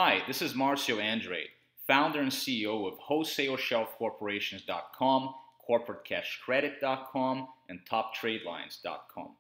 Hi, this is Marcio Andrade, founder and CEO of WholesaleShelfCorporations.com, CorporateCashCredit.com, and TopTradeLines.com.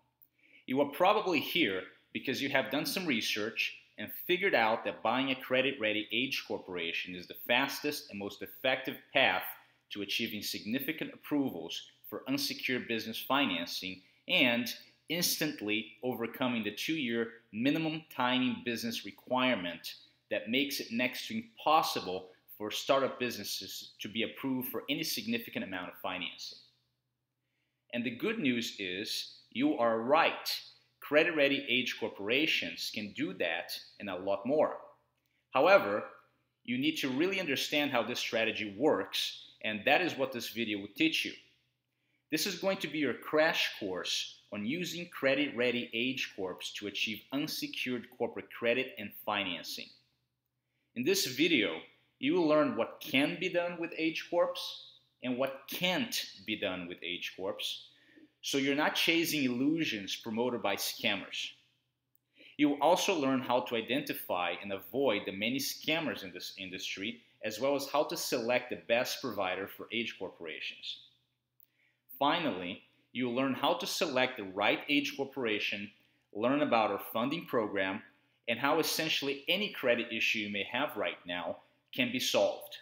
You are probably here because you have done some research and figured out that buying a credit-ready age corporation is the fastest and most effective path to achieving significant approvals for unsecured business financing and instantly overcoming the 2-year minimum timing business requirement that makes it next to impossible for startup businesses to be approved for any significant amount of financing. And the good news is you are right. Credit-ready age corporations can do that and a lot more. However, you need to really understand how this strategy works, and that is what this video will teach you. This is going to be your crash course on using credit-ready age corps to achieve unsecured corporate credit and financing. In this video, you will learn what can be done with age corps and what can't be done with age corps, so you're not chasing illusions promoted by scammers. You will also learn how to identify and avoid the many scammers in this industry, as well as how to select the best provider for age corporations. Finally, you will learn how to select the right age corporation, learn about our funding program, and how essentially any credit issue you may have right now can be solved.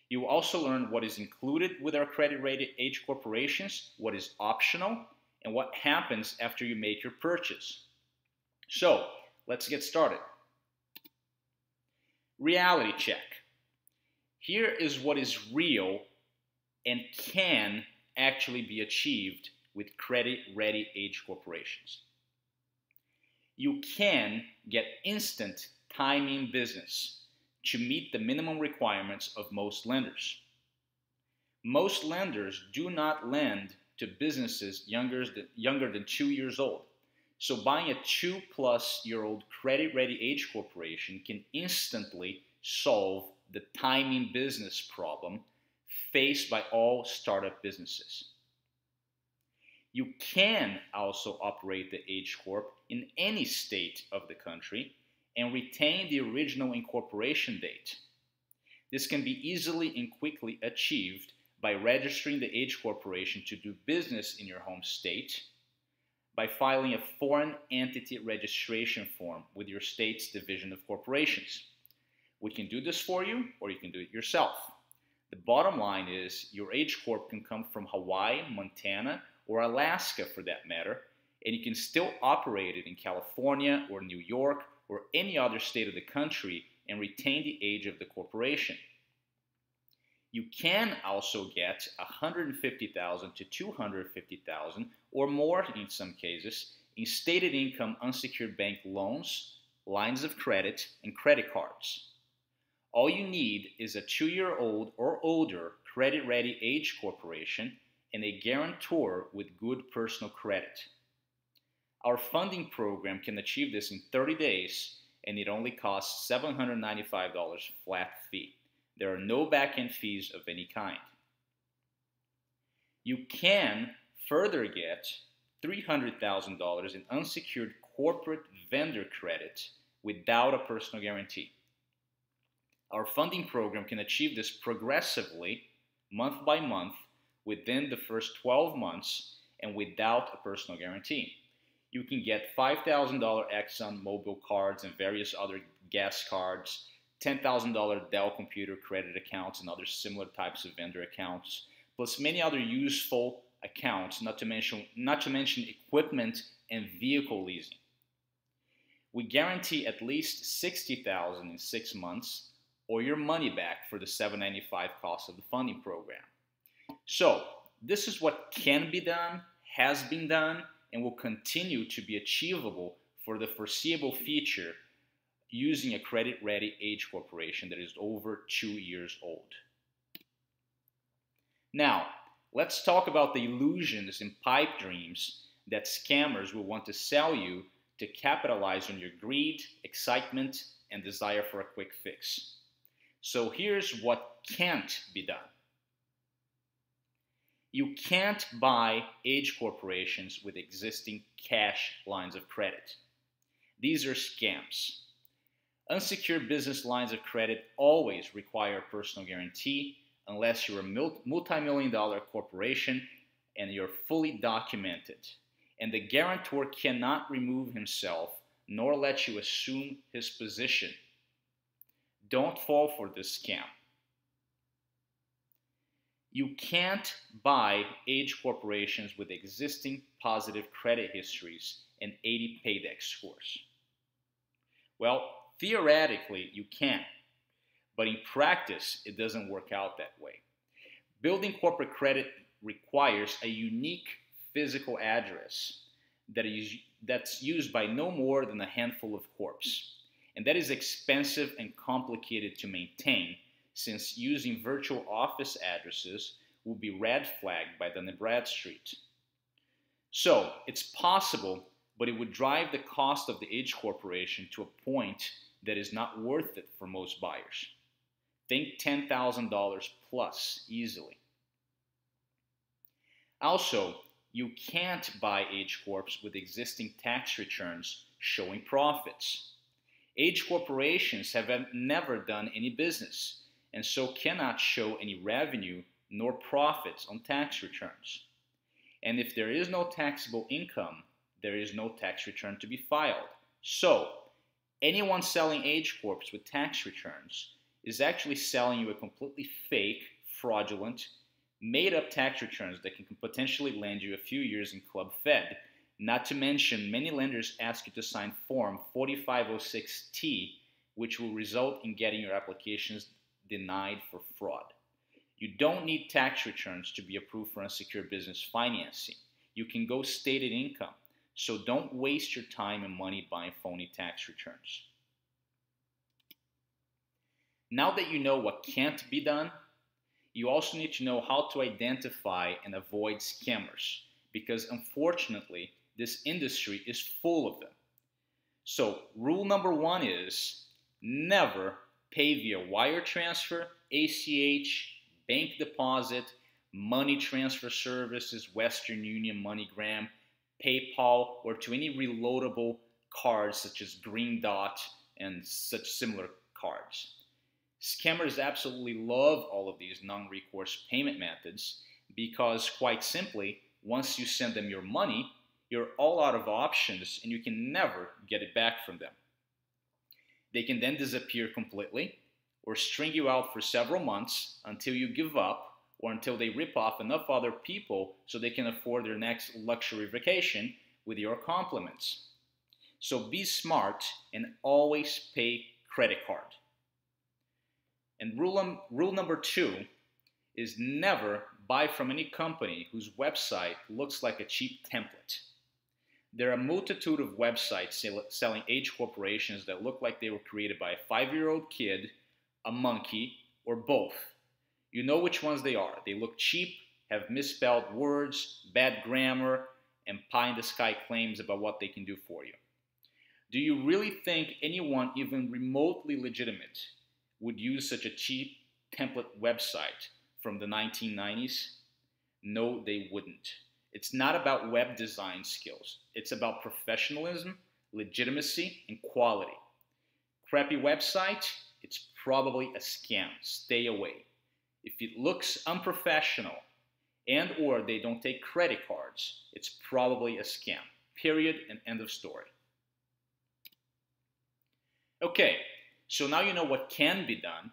You will also learn what is included with our credit-rated age corporations, what is optional, and what happens after you make your purchase. So, let's get started. Reality check. Here is what is real and can actually be achieved with credit-ready age corporations. You can get instant timing business to meet the minimum requirements of most lenders. Most lenders do not lend to businesses younger than 2 years old. So buying a 2-plus-year-old credit-ready age corporation can instantly solve the timing business problem faced by all startup businesses. You can also operate the Age Corp in any state of the country and retain the original incorporation date. This can be easily and quickly achieved by registering the Age Corporation to do business in your home state, by filing a foreign entity registration form with your state's Division of Corporations. We can do this for you, or you can do it yourself. The bottom line is your Age Corp can come from Hawaii, Montana, or Alaska for that matter, and you can still operate it in California or New York or any other state of the country and retain the age of the corporation. You can also get $150,000 to $250,000 or more in some cases in stated income unsecured bank loans, lines of credit, and credit cards. All you need is a 2-year-old or older credit-ready age corporation and a guarantor with good personal credit. Our funding program can achieve this in 30 days, and it only costs $795 flat fee. There are no back-end fees of any kind. You can further get $300,000 in unsecured corporate vendor credit without a personal guarantee. Our funding program can achieve this progressively, month by month, within the first 12 months and without a personal guarantee. You can get $5,000 Exxon Mobil cards and various other gas cards, $10,000 Dell computer credit accounts and other similar types of vendor accounts, plus many other useful accounts, not to mention equipment and vehicle leasing. We guarantee at least $60,000 in 6 months or your money back for the $795 cost of the funding program. So, this is what can be done, has been done, and will continue to be achievable for the foreseeable future using a credit-ready age corporation that is over 2 years old. Now, let's talk about the illusions and pipe dreams that scammers will want to sell you to capitalize on your greed, excitement, and desire for a quick fix. So here's what can't be done. You can't buy age corporations with existing cash lines of credit. These are scams. Unsecured business lines of credit always require a personal guarantee unless you're a multi-million-dollar corporation and you're fully documented. And the guarantor cannot remove himself nor let you assume his position. Don't fall for this scam. You can't buy age corporations with existing positive credit histories and 80 paydex scores. Well, theoretically, you can, but in practice, it doesn't work out that way. Building corporate credit requires a unique physical address that's used by no more than a handful of corps. And that is expensive and complicated to maintain, since using virtual office addresses will be red flagged by Dun & Bradstreet. So, it's possible, but it would drive the cost of the age corporation to a point that is not worth it for most buyers. Think $10,000 plus easily. Also, you can't buy age corps with existing tax returns showing profits. Age corporations have never done any business and so cannot show any revenue nor profits on tax returns. And if there is no taxable income, there is no tax return to be filed. So, anyone selling age corps with tax returns is actually selling you a completely fake, fraudulent, made-up tax returns that can potentially land you a few years in Club Fed. Not to mention, many lenders ask you to sign Form 4506T, which will result in getting your applications denied for fraud. You don't need tax returns to be approved for unsecured business financing. You can go stated income, so don't waste your time and money buying phony tax returns. Now that you know what can't be done, you also need to know how to identify and avoid scammers, because unfortunately, this industry is full of them. So, rule number one is never pay via wire transfer, ACH, bank deposit, money transfer services, Western Union, MoneyGram, PayPal, or to any reloadable cards such as Green Dot and such similar cards. Scammers absolutely love all of these non-recourse payment methods because, quite simply, once you send them your money, you're all out of options and you can never get it back from them. They can then disappear completely or string you out for several months until you give up or until they rip off enough other people so they can afford their next luxury vacation with your compliments. So be smart and always pay credit card. And rule number two is never buy from any company whose website looks like a cheap template. There are a multitude of websites selling age corporations that look like they were created by a 5-year-old kid, a monkey, or both. You know which ones they are. They look cheap, have misspelled words, bad grammar, and pie-in-the-sky claims about what they can do for you. Do you really think anyone even remotely legitimate would use such a cheap template website from the 1990s? No, they wouldn't. It's not about web design skills. It's about professionalism, legitimacy, and quality. Crappy website, it's probably a scam. Stay away. If it looks unprofessional and or they don't take credit cards, it's probably a scam. Period and end of story. Okay, so now you know what can be done,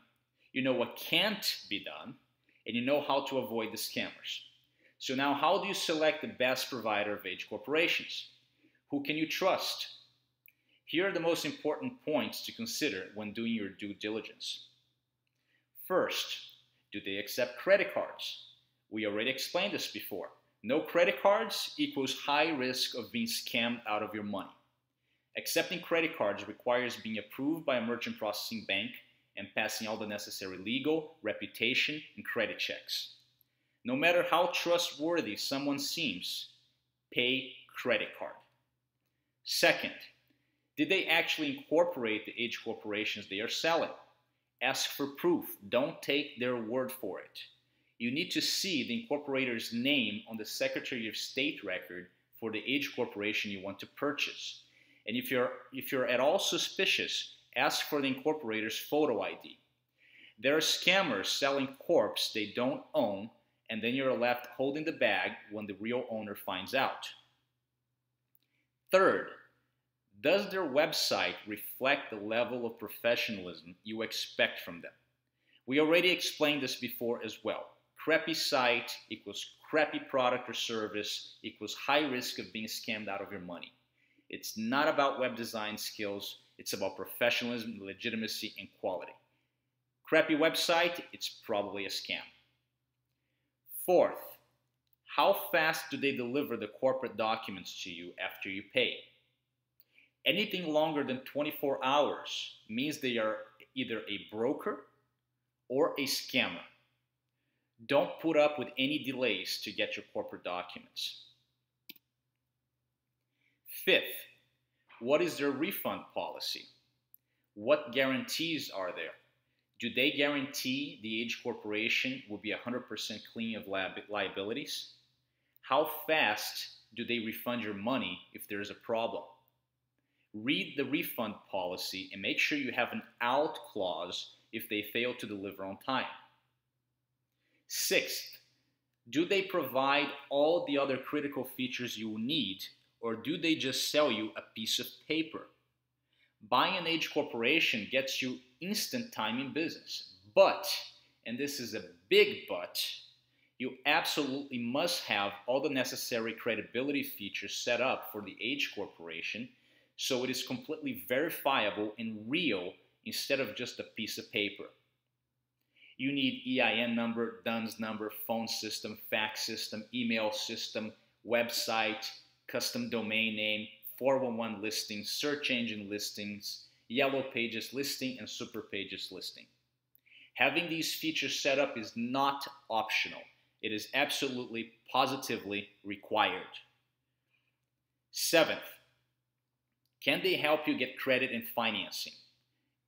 you know what can't be done, and you know how to avoid the scammers. So now how do you select the best provider of age corporations? Who can you trust? Here are the most important points to consider when doing your due diligence. First, do they accept credit cards? We already explained this before. No credit cards equals high risk of being scammed out of your money. Accepting credit cards requires being approved by a merchant processing bank and passing all the necessary legal, reputation, and credit checks. No matter how trustworthy someone seems, pay credit card. Second, did they actually incorporate the age corporations they are selling? Ask for proof. Don't take their word for it. You need to see the incorporator's name on the Secretary of State record for the age corporation you want to purchase. And if you're at all suspicious, ask for the incorporator's photo ID. There are scammers selling corps they don't own, and then you're left holding the bag when the real owner finds out. Third, does their website reflect the level of professionalism you expect from them? We already explained this before as well. Crappy site equals crappy product or service equals high risk of being scammed out of your money. It's not about web design skills, it's about professionalism, legitimacy, and quality. Crappy website, it's probably a scam. Fourth, how fast do they deliver the corporate documents to you after you pay? Anything longer than 24 hours means they are either a broker or a scammer. Don't put up with any delays to get your corporate documents. Fifth, what is their refund policy? What guarantees are there? Do they guarantee the Age Corporation will be 100% clean of liabilities? How fast do they refund your money if there is a problem? Read the refund policy and make sure you have an out clause if they fail to deliver on time. Sixth, do they provide all the other critical features you need, or do they just sell you a piece of paper? Buying an Age Corporation gets you instant time in business, but, and this is a big but, you absolutely must have all the necessary credibility features set up for the Age Corporation so it is completely verifiable and real instead of just a piece of paper. You need EIN number, DUNS number, phone system, fax system, email system, website, custom domain name, 411 listings, search engine listings, yellow pages listing, and super pages listing. Having these features set up is not optional. It is absolutely, positively required. Seventh, can they help you get credit and financing?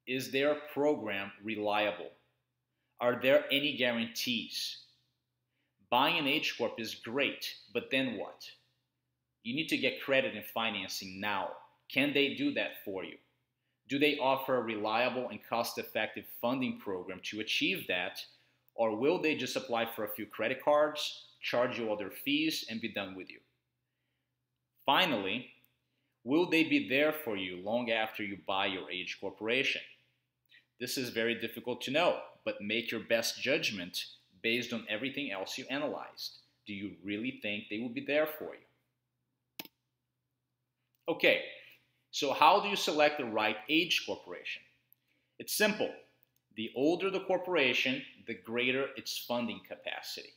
Is their program reliable? Are there any guarantees? Buying an Age Corp is great, but then what? You need to get credit and financing now. Can they do that for you? Do they offer a reliable and cost-effective funding program to achieve that? Or will they just apply for a few credit cards, charge you all their fees, and be done with you? Finally, will they be there for you long after you buy your Age Corporation? This is very difficult to know, but make your best judgment based on everything else you analyzed. Do you really think they will be there for you? Okay, so how do you select the right Age Corporation? It's simple. The older the corporation, the greater its funding capacity.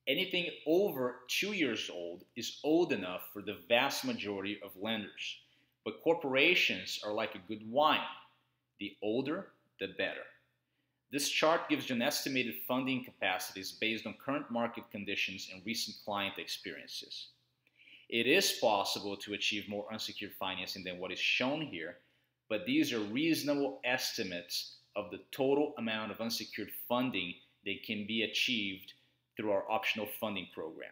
Anything over 2 years old is old enough for the vast majority of lenders. But corporations are like a good wine. The older, the better. This chart gives you an estimated funding capacities based on current market conditions and recent client experiences. It is possible to achieve more unsecured financing than what is shown here, but these are reasonable estimates of the total amount of unsecured funding that can be achieved through our optional funding program,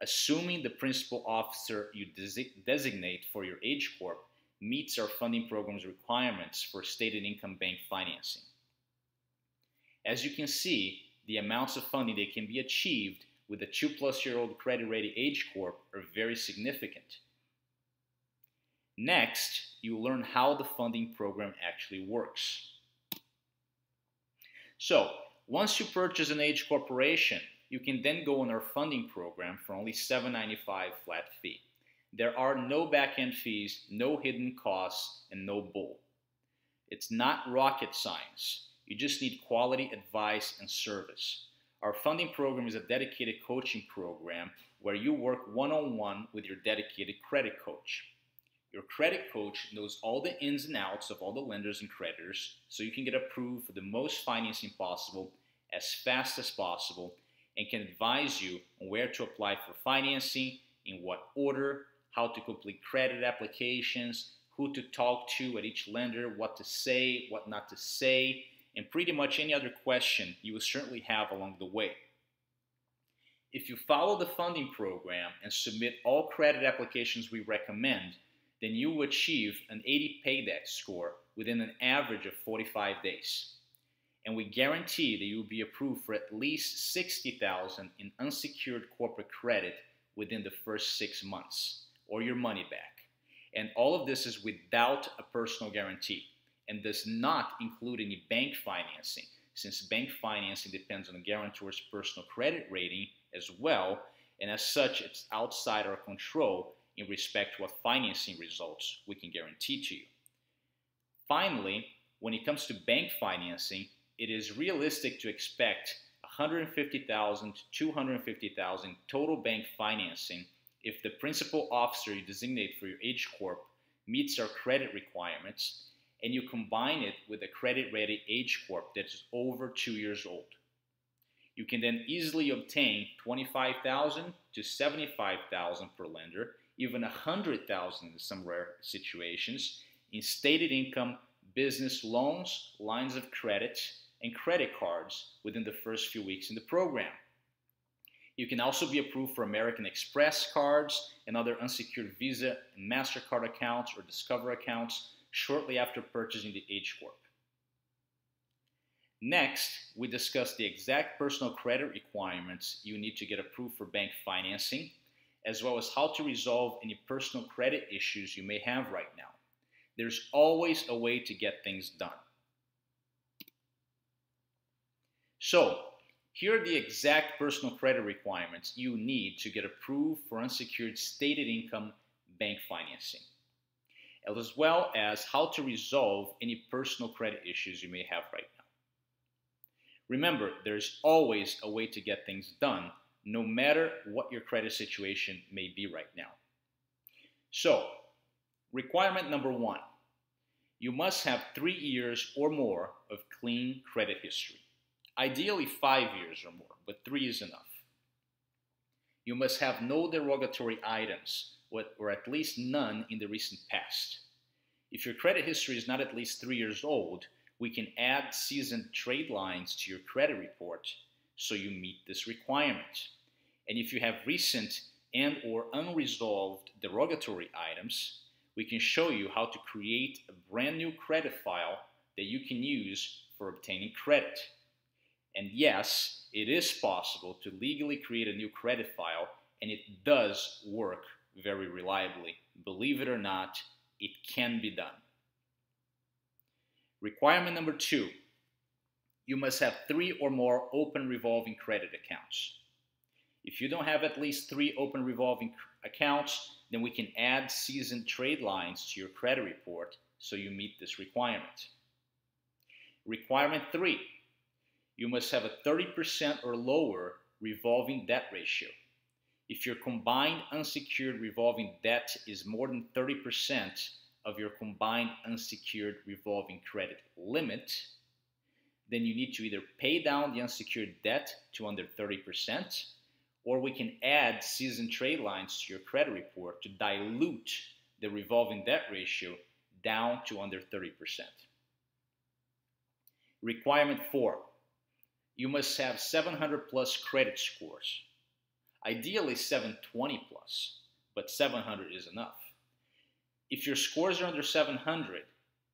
assuming the principal officer you designate for your Age Corp meets our funding program's requirements for stated income bank financing. As you can see, the amounts of funding that can be achieved with a 2-plus-year-old credit-ready Age Corp are very significant. Next, you learn how the funding program actually works. So, once you purchase an Age Corporation, you can then go on our funding program for only $7.95 flat fee. There are no back-end fees, no hidden costs, and no bull. It's not rocket science. You just need quality advice and service. Our funding program is a dedicated coaching program where you work one-on-one with your dedicated credit coach. Your credit coach knows all the ins and outs of all the lenders and creditors, so you can get approved for the most financing possible as fast as possible, and can advise you on where to apply for financing, in what order, how to complete credit applications, who to talk to at each lender, what to say, what not to say, and pretty much any other question you will certainly have along the way. If you follow the funding program and submit all credit applications we recommend, then you will achieve an 80 payback score within an average of 45 days. And we guarantee that you will be approved for at least $60,000 in unsecured corporate credit within the first 6 months, or your money back. And all of this is without a personal guarantee and does not include any bank financing, since bank financing depends on the guarantor's personal credit rating as well, and as such, it's outside our control in respect to what financing results we can guarantee to you. Finally, when it comes to bank financing, it is realistic to expect $150,000 to $250,000 total bank financing if the principal officer you designate for your H Corp meets our credit requirements and you combine it with a credit-ready H Corp that is over 2 years old. You can then easily obtain $25,000 to $75,000 per lender, even $100,000 in some rare situations, in stated income, business loans, lines of credit, and credit cards within the first few weeks in the program. You can also be approved for American Express cards and other unsecured Visa and MasterCard accounts or Discover accounts shortly after purchasing the H Corp. Next, we discuss the exact personal credit requirements you need to get approved for bank financing, as well as how to resolve any personal credit issues you may have right now. There's always a way to get things done. So, here are the exact personal credit requirements you need to get approved for unsecured stated income bank financing, as well as how to resolve any personal credit issues you may have right now. Remember, there's always a way to get things done, no matter what your credit situation may be right now. So, requirement number 1, you must have 3 years or more of clean credit history. Ideally 5 years or more, but 3 is enough. You must have no derogatory items, or at least none in the recent past. If your credit history is not at least 3 years old, we can add seasoned trade lines to your credit report so you meet this requirement. And if you have recent and or unresolved derogatory items, we can show you how to create a brand new credit file that you can use for obtaining credit. And yes, it is possible to legally create a new credit file, and it does work very reliably. Believe it or not, it can be done. Requirement number 2, you must have 3 or more open revolving credit accounts. If you don't have at least 3 open revolving accounts, then we can add seasoned trade lines to your credit report so you meet this requirement. Requirement 3, you must have a 30% or lower revolving debt ratio. If your combined unsecured revolving debt is more than 30% of your combined unsecured revolving credit limit, then you need to either pay down the unsecured debt to under 30%, or we can add seasoned trade lines to your credit report to dilute the revolving debt ratio down to under 30%. Requirement 4, you must have 700 plus credit scores. Ideally 720 plus, but 700 is enough. If your scores are under 700,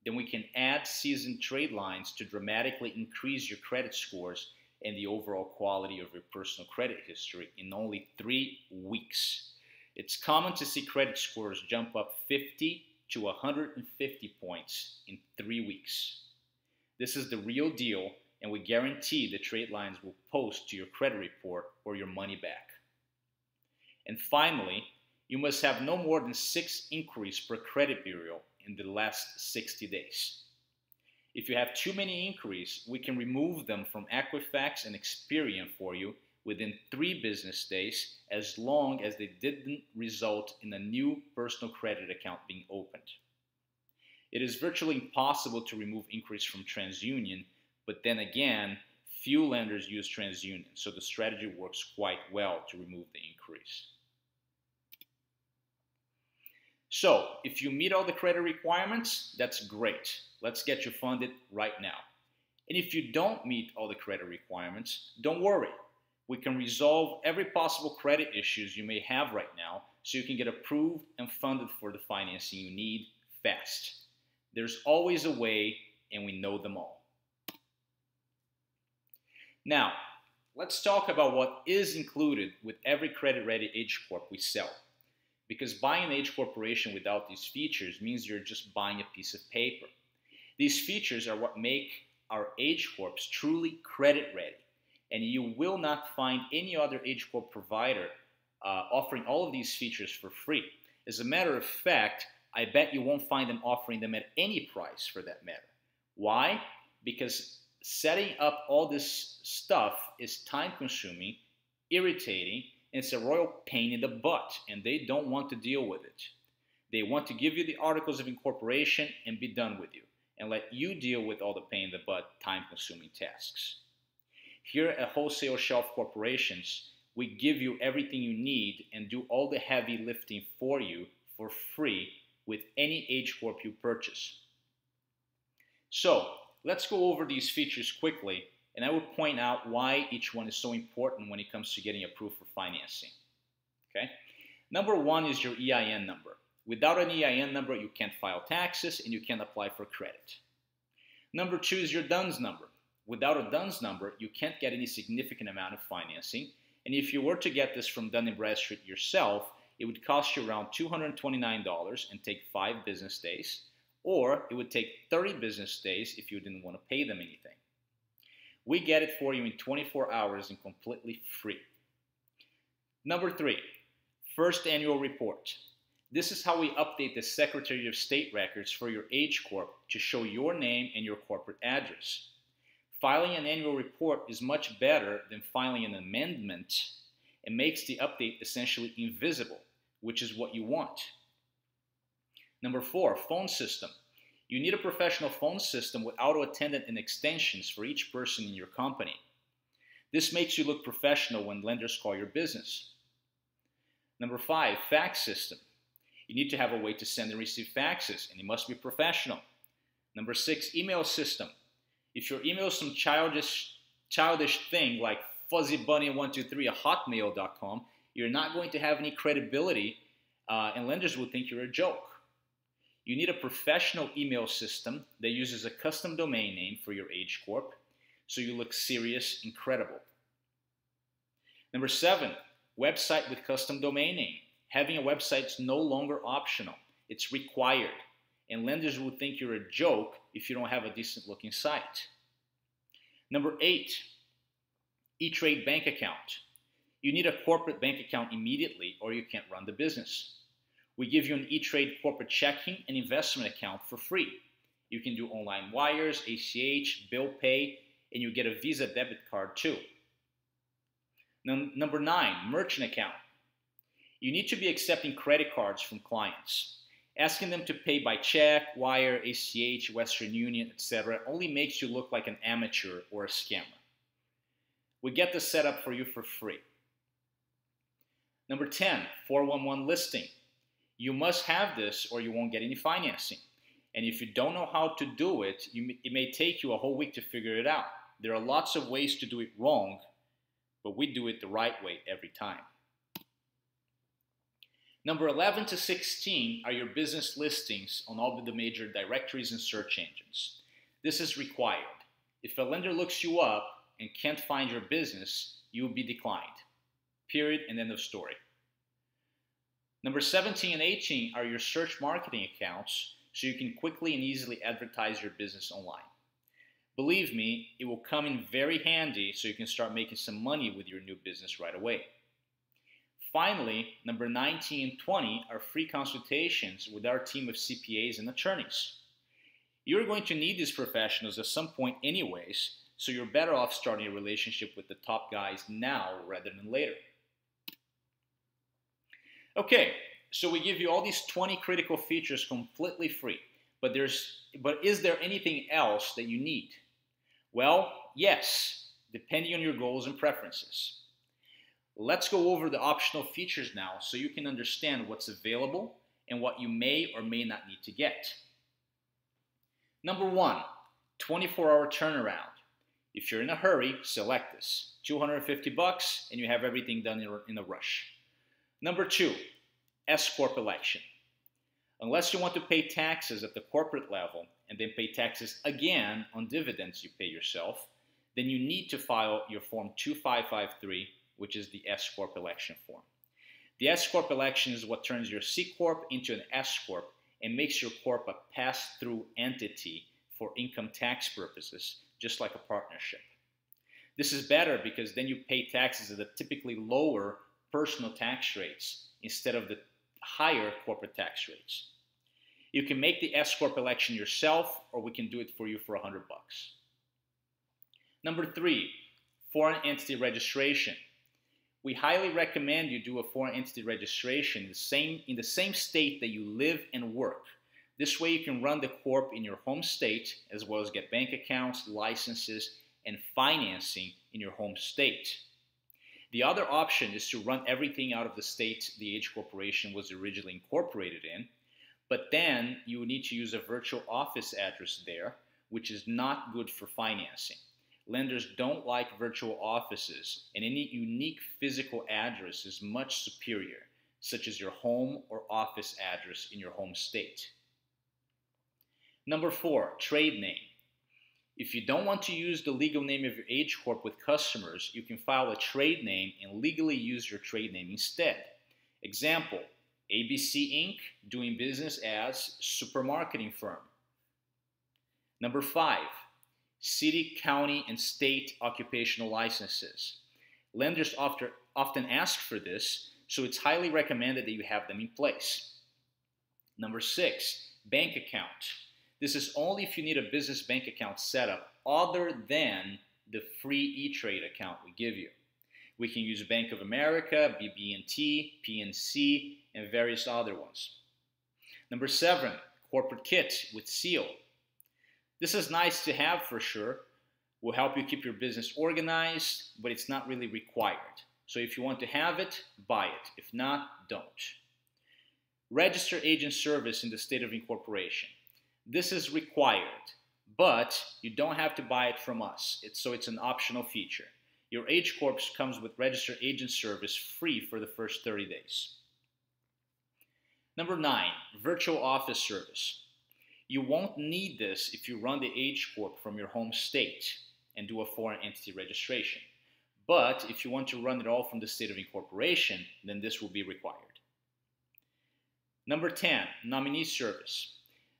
then we can add seasoned trade lines to dramatically increase your credit scores and the overall quality of your personal credit history in only 3 weeks. It's common to see credit scores jump up 50 to 150 points in 3 weeks. This is the real deal, and we guarantee the trade lines will post to your credit report or your money back. And finally, you must have no more than 6 inquiries per credit bureau in the last 60 days. If you have too many inquiries, we can remove them from Equifax and Experian for you within 3 business days, as long as they didn't result in a new personal credit account being opened. It is virtually impossible to remove inquiries from TransUnion, but then again, few lenders use TransUnion, so the strategy works quite well to remove the inquiries. So, if you meet all the credit requirements, that's great. Let's get you funded right now. And if you don't meet all the credit requirements, don't worry. We can resolve every possible credit issues you may have right now so you can get approved and funded for the financing you need fast. There's always a way, and we know them all. Now, let's talk about what is included with every credit-ready H Corp we sell. Because buying an H Corporation without these features means you're just buying a piece of paper. These features are what make our H Corps truly credit-ready, and you will not find any other H Corp provider offering all of these features for free. As a matter of fact, I bet you won't find them offering them at any price for that matter. Why? Because setting up all this stuff is time-consuming, irritating, and it's a royal pain in the butt, and they don't want to deal with it. They want to give you the articles of incorporation and be done with you, and let you deal with all the pain in the butt, time-consuming tasks. Here at Wholesale Shelf Corporations, we give you everything you need and do all the heavy lifting for you for free with any H Corp you purchase. So, let's go over these features quickly, and I will point out why each one is so important when it comes to getting approved for financing. Okay? Number one is your EIN number. Without an EIN number, you can't file taxes and you can't apply for credit. Number two is your DUNS number. Without a DUNS number, you can't get any significant amount of financing, and if you were to get this from Dun & Bradstreet yourself, it would cost you around $229 and take 5 business days, or it would take 30 business days if you didn't want to pay them anything. We get it for you in 24 hours and completely free. Number 3, first annual report. This is how we update the Secretary of State records for your H Corp to show your name and your corporate address. Filing an annual report is much better than filing an amendment and makes the update essentially invisible, which is what you want. Number 4, phone system. You need a professional phone system with auto-attendant and extensions for each person in your company. This makes you look professional when lenders call your business. Number 5, fax system. You need to have a way to send and receive faxes, and it must be professional. Number 6, email system. If your email is some childish thing like fuzzybunny123@hotmail.com, you're not going to have any credibility, and lenders will think you're a joke. You need a professional email system that uses a custom domain name for your H Corp, so you look serious and credible. Number 7, website with custom domain name. Having a website is no longer optional. It's required. And lenders will think you're a joke if you don't have a decent looking site. Number 8, E-Trade bank account. You need a corporate bank account immediately or you can't run the business. We give you an E-Trade corporate checking and investment account for free. You can do online wires, ACH, bill pay, and you get a Visa debit card too. Number 9, merchant account. You need to be accepting credit cards from clients. Asking them to pay by check, wire, ACH, Western Union, etc. only makes you look like an amateur or a scammer. We get this set up for you for free. Number 10, 411 listing. You must have this or you won't get any financing. And if you don't know how to do it, it may take you a whole week to figure it out. There are lots of ways to do it wrong, but we do it the right way every time. Number 11 to 16 are your business listings on all of the major directories and search engines. This is required. If a lender looks you up and can't find your business, you will be declined. Period and end of story. Number 17 and 18 are your search marketing accounts, so you can quickly and easily advertise your business online. Believe me, it will come in very handy so you can start making some money with your new business right away. Finally, number 19 and 20 are free consultations with our team of CPAs and attorneys. You're going to need these professionals at some point anyways, so you're better off starting a relationship with the top guys now rather than later. Okay, so we give you all these 20 critical features completely free, but is there anything else that you need? Well, yes, depending on your goals and preferences. Let's go over the optional features now so you can understand what's available and what you may or may not need to get. Number 1, 24-hour turnaround. If you're in a hurry, select this. $250 and you have everything done in a rush. Number 2, S Corp election. Unless you want to pay taxes at the corporate level and then pay taxes again on dividends you pay yourself, then you need to file your Form 2553, which is the S Corp election form. The S Corp election is what turns your C Corp into an S Corp and makes your Corp a pass-through entity for income tax purposes, just like a partnership. This is better because then you pay taxes at the typically lower personal tax rates instead of the higher corporate tax rates. You can make the S Corp election yourself, or we can do it for you for $100. Number 3, foreign entity registration. We highly recommend you do a foreign entity registration in the same state that you live and work. This way you can run the corp in your home state, as well as get bank accounts, licenses, and financing in your home state. The other option is to run everything out of the state the H corporation was originally incorporated in, but then you need to use a virtual office address there, which is not good for financing. Lenders don't like virtual offices, and any unique physical address is much superior, such as your home or office address in your home state. Number 4, trade name. If you don't want to use the legal name of your H Corp with customers, you can file a trade name and legally use your trade name instead. Example, ABC Inc., doing business as supermarketing firm. Number 5, city, county, and state occupational licenses. Lenders often ask for this, so it's highly recommended that you have them in place. Number 6, bank account. This is only if you need a business bank account set up other than the free E-Trade account we give you. We can use Bank of America, BB&T, PNC, and various other ones. Number 7, corporate kit with seal. This is nice to have for sure. Will help you keep your business organized, but it's not really required. So if you want to have it, buy it. If not, don't. Register agent service in the state of incorporation. This is required, but you don't have to buy it from us. So it's an optional feature. Your H Corp comes with registered agent service free for the first 30 days. Number 9, virtual office service. You won't need this if you run the H Corp from your home state and do a foreign entity registration. But if you want to run it all from the state of incorporation, then this will be required. Number 10, nominee service.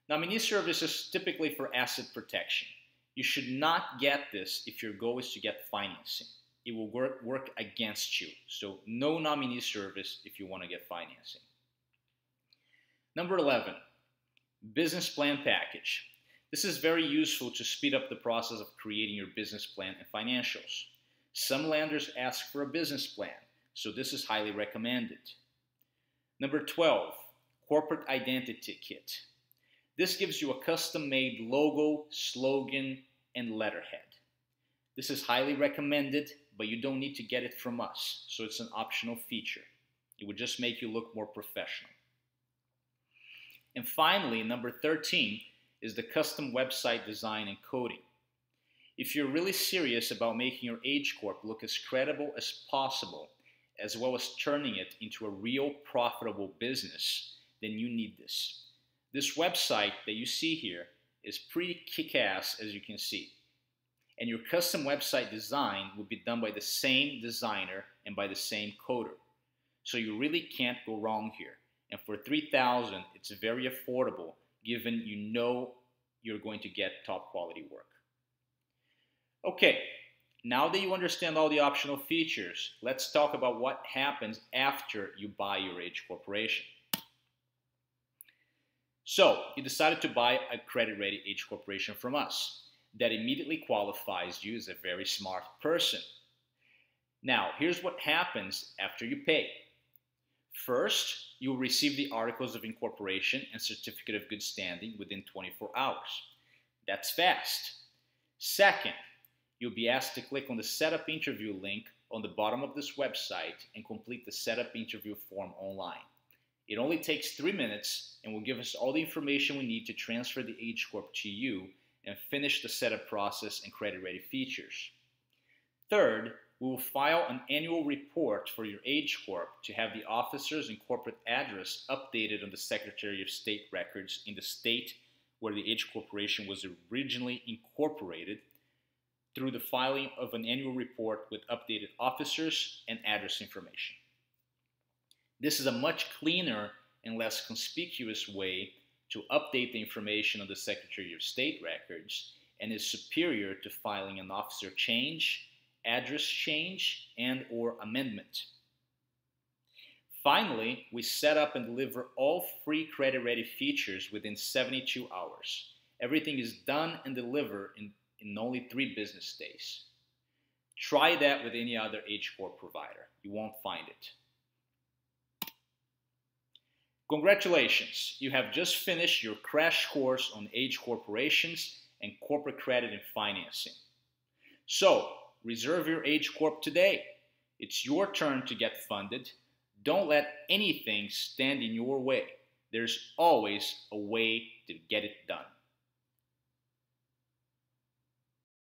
Nominee service is typically for asset protection. You should not get this if your goal is to get financing. It will work against you. So no nominee service if you want to get financing. Number 11, business plan package. This is very useful to speed up the process of creating your business plan and financials. Some lenders ask for a business plan, so this is highly recommended. Number 12, corporate identity kit. This gives you a custom-made logo, slogan, and letterhead. This is highly recommended, but you don't need to get it from us, so it's an optional feature. It would just make you look more professional. And finally, number 13 is the custom website design and coding. If you're really serious about making your H Corp look as credible as possible, as well as turning it into a real profitable business, then you need this. This website that you see here is pretty kick-ass, as you can see. And your custom website design will be done by the same designer and by the same coder. So you really can't go wrong here. And for $3,000, it's very affordable, given you know you're going to get top quality work. Okay, now that you understand all the optional features, let's talk about what happens after you buy your H corporation. So, you decided to buy a credit-ready H corporation from us. That immediately qualifies you as a very smart person. Now, here's what happens after you pay. First, you will receive the Articles of Incorporation and Certificate of Good Standing within 24 hours. That's fast. Second, you'll be asked to click on the Setup Interview link on the bottom of this website and complete the Setup Interview form online. It only takes 3 minutes and will give us all the information we need to transfer the H Corp to you and finish the setup process and credit-ready features. Third, we will file an annual report for your H Corp to have the officers and corporate address updated on the Secretary of State records in the state where the H Corporation was originally incorporated through the filing of an annual report with updated officers and address information. This is a much cleaner and less conspicuous way to update the information on the Secretary of State records and is superior to filing an officer change, address change, and/or amendment. Finally, we set up and deliver all free credit-ready features within 72 hours. Everything is done and delivered in only 3 business days. Try that with any other H Corp provider. You won't find it. Congratulations, you have just finished your crash course on H corporations and corporate credit and financing. So, reserve your H Corp today. It's your turn to get funded. Don't let anything stand in your way. There's always a way to get it done.